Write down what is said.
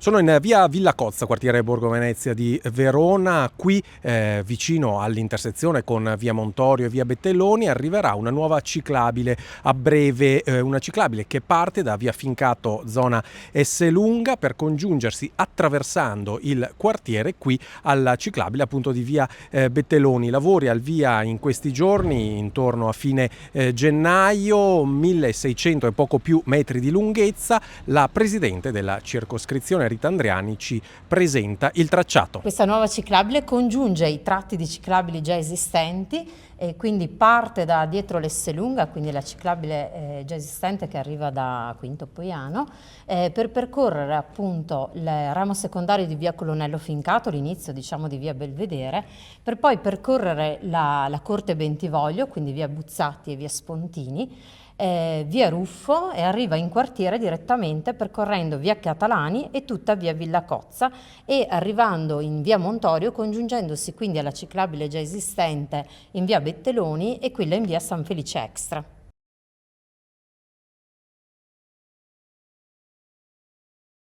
Sono in via Villa Cozza, quartiere Borgo Venezia di Verona. Qui vicino all'intersezione con via Montorio e via Bettelloni arriverà una nuova ciclabile a breve, una ciclabile che parte da via Fincato zona Esselunga per congiungersi attraversando il quartiere qui alla ciclabile appunto di via Bettelloni. Lavori al via in questi giorni, intorno a fine gennaio, 1600 e poco più metri di lunghezza. La presidente della circoscrizione Rita Andreani ci presenta il tracciato. Questa nuova ciclabile congiunge i tratti di ciclabili già esistenti e quindi parte da dietro l'Esselunga, quindi la ciclabile già esistente che arriva da Quinto Poiano, per percorrere appunto il ramo secondario di via Colonnello Fincato, l'inizio diciamo di via Belvedere, per poi percorrere la Corte Bentivoglio, quindi via Buzzati e via Spontini, via Ruffo e arriva in quartiere direttamente percorrendo via Catalani e tutta via Villa Cozza e arrivando in via Montorio, congiungendosi quindi alla ciclabile già esistente in via Bettelloni e quella in via San Felice Extra.